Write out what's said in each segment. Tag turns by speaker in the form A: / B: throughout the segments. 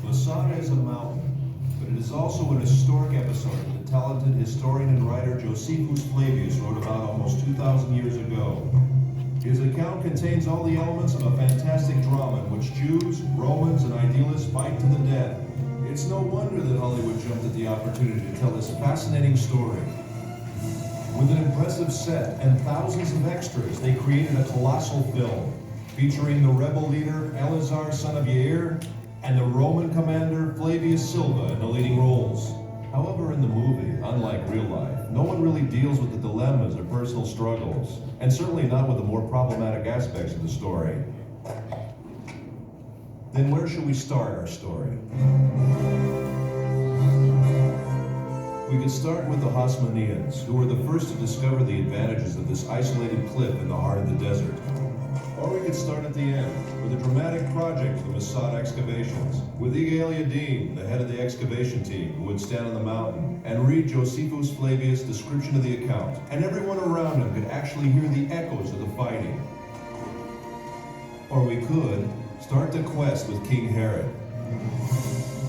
A: Mazada is a mountain, but it is also an historic episode that the talented historian and writer Josephus Flavius wrote about almost 2,000 years ago. His account contains all the elements of a fantastic drama in which Jews, Romans, and idealists fight to the death. It's no wonder that Hollywood jumped at the opportunity to tell this fascinating story. With an impressive set and thousands of extras, they created a colossal film featuring the rebel leader Eleazar, son of Yair, and the Roman commander Flavius Silva in the leading roles. However, in the movie, unlike real life, no one really deals with the dilemmas or personal struggles, and certainly not with the more problematic aspects of the story. Then where should we start our story? We could start with the Hasmoneans, who were the first to discover the advantages of this isolated cliff in the heart of the desert. Or we could start at the end, with a dramatic project of the Mazada excavations, with Yigal Yadin, the head of the excavation team, who would stand on the mountain and read Josephus Flavius' description of the account, and everyone around him could actually hear the echoes of the fighting. Or we could start the quest with King Herod.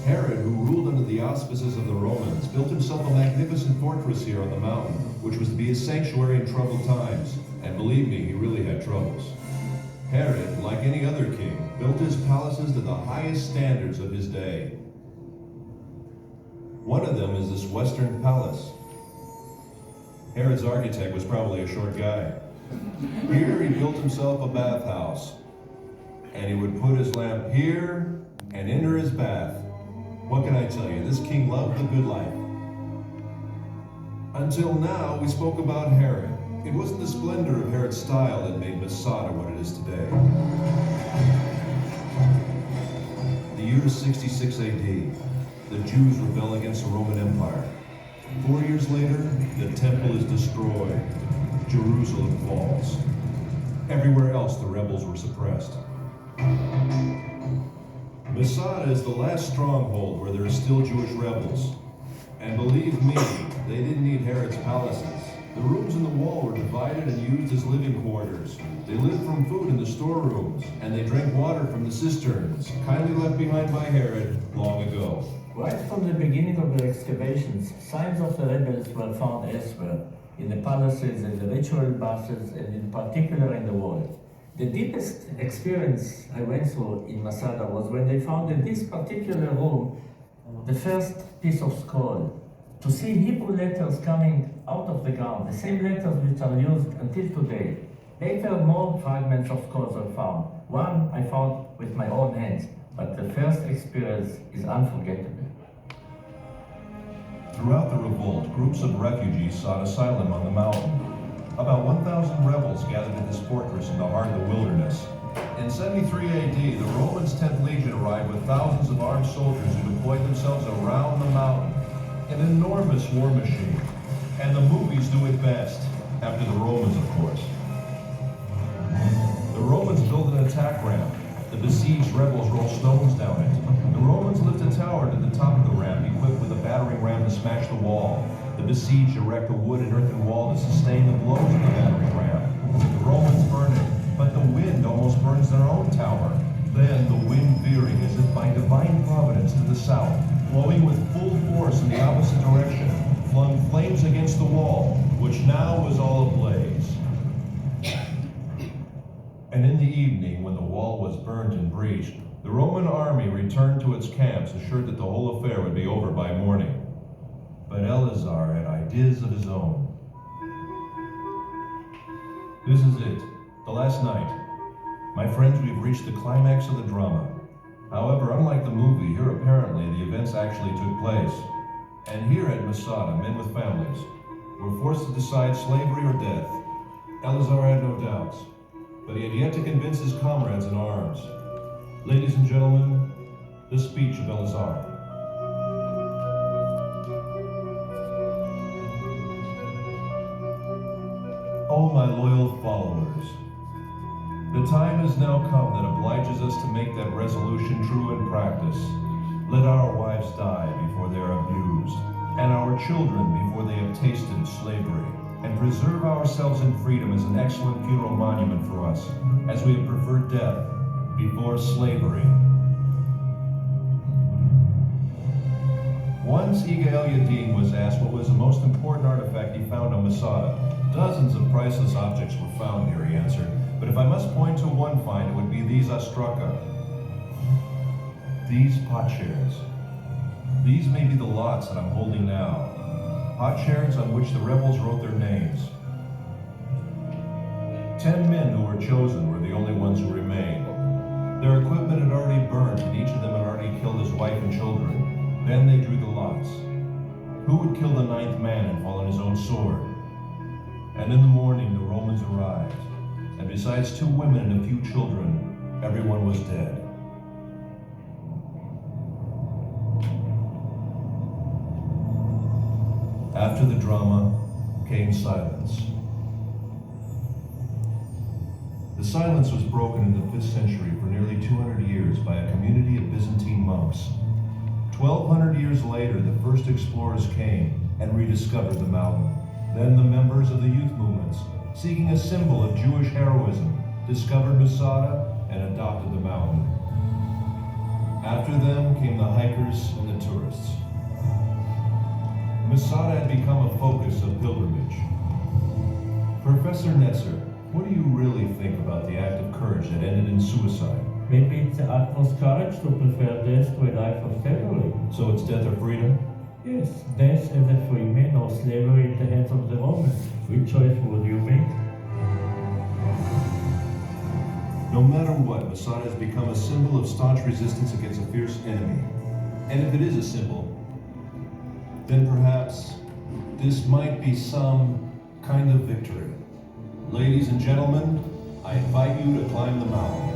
A: Herod, who ruled under the auspices of the Romans, built himself a magnificent fortress here on the mountain, which was to be his sanctuary in troubled times. And believe me, he really had troubles. Herod, like any other king, built his palaces to the highest standards of his day. One of them is this Western palace. Herod's architect was probably a short guy. Here he built himself a bathhouse, and he would put his lamp here and enter his bath. What can I tell you? This king loved the good life. Until now, we spoke about Herod. It wasn't the splendor of Herod's style that made Mazada what it is today. The year is 66 AD. The Jews rebel against the Roman Empire. 4 years later, the temple is destroyed. Jerusalem falls. Everywhere else, the rebels were suppressed. Mazada is the last stronghold where there are still Jewish rebels. And believe me, they didn't need Herod's palaces. The rooms in the wall were divided and used as living quarters. They lived from food in the storerooms, and they drank water from the cisterns, kindly left behind by Herod long ago.
B: Right from the beginning of the excavations, signs of the rebels were found elsewhere, in the palaces, in the ritual baths, and in particular in the wall. The deepest experience I went through in Mazada was when they found in this particular room the first piece of scroll. To see Hebrew letters coming out of the ground, the same letters which are used until today. Later, more fragments of scrolls were found. One I found with my own hands, but the first experience is unforgettable.
A: Throughout the revolt, groups of refugees sought asylum on the mountain. About 1,000 rebels gathered in this fortress in the heart of the wilderness. In 73 AD, the Romans' 10th Legion arrived with thousands of armed soldiers who deployed themselves around the mountain. An enormous war machine. And the movies do it best, after the Romans, of course. The Romans built an attack ramp. The besieged rebels rolled stones down it. The Romans lift a tower to the top of the ramp, equipped with a battering ram to smash the wall. The besieged erect a wood and earthen wall to sustain the blows of the battering ram. The Romans burn it, but the wind almost burns their own tower. Then the wind veering as if by divine providence to the south, blowing with full force in the opposite direction, flung flames against the wall, which now was all ablaze. And in the evening, when the wall was burnt and breached, the Roman army returned to its camps, assured that the whole affair would be over by morning. But Eleazar had ideas of his own. This is it, the last night. My friends, we've reached the climax of the drama. However, unlike the movie, here apparently the events actually took place. And here at Mazada, men with families were forced to decide slavery or death. Eleazar had no doubts, but he had yet to convince his comrades in arms. Ladies and gentlemen, the speech of Eleazar. Oh, my loyal followers, the time has now come that obliges us to make that resolution true in practice. Let our wives die before they are abused, and our children before they have tasted slavery. and preserve ourselves in freedom is an excellent funeral monument for us, as we have preferred death before slavery. Once Yigael Yadin was asked what was the most important artifact he found on Mazada. Dozens of priceless objects were found here, he answered, but if I must point to one find, it would be these ostraka, these potsherds. These may be the lots that I'm holding now, potsherds on which the rebels wrote their names. 10 men who were chosen were the only ones who remained. Their equipment had already burned, and each of them had already killed his wife and children. Then they drew the lots. Who would kill the 9th man and fall on his own sword? And in the morning the Romans arrived, and besides 2 women and a few children, everyone was dead. After the drama came silence. The silence was broken in the 5th century for nearly 200 years by a community of Byzantine monks. 1,200 years later, the first explorers came and rediscovered the mountain. Then the members of the youth movements, seeking a symbol of Jewish heroism, discovered Mazada and adopted the mountain. After them came the hikers and the tourists. Mazada had become a focus of pilgrimage. Professor Netzer, what do you really think about the act of courage that ended in suicide?
B: Maybe it's the utmost courage to prefer death to a life of slavery.
A: So it's death or freedom?
B: Yes, death as a free man or slavery in the hands of the Romans. Which choice would you make?
A: No matter what, Mazada has become a symbol of staunch resistance against a fierce enemy. And if it is a symbol, then perhaps this might be some kind of victory. Ladies and gentlemen, I invite you to climb the mountain.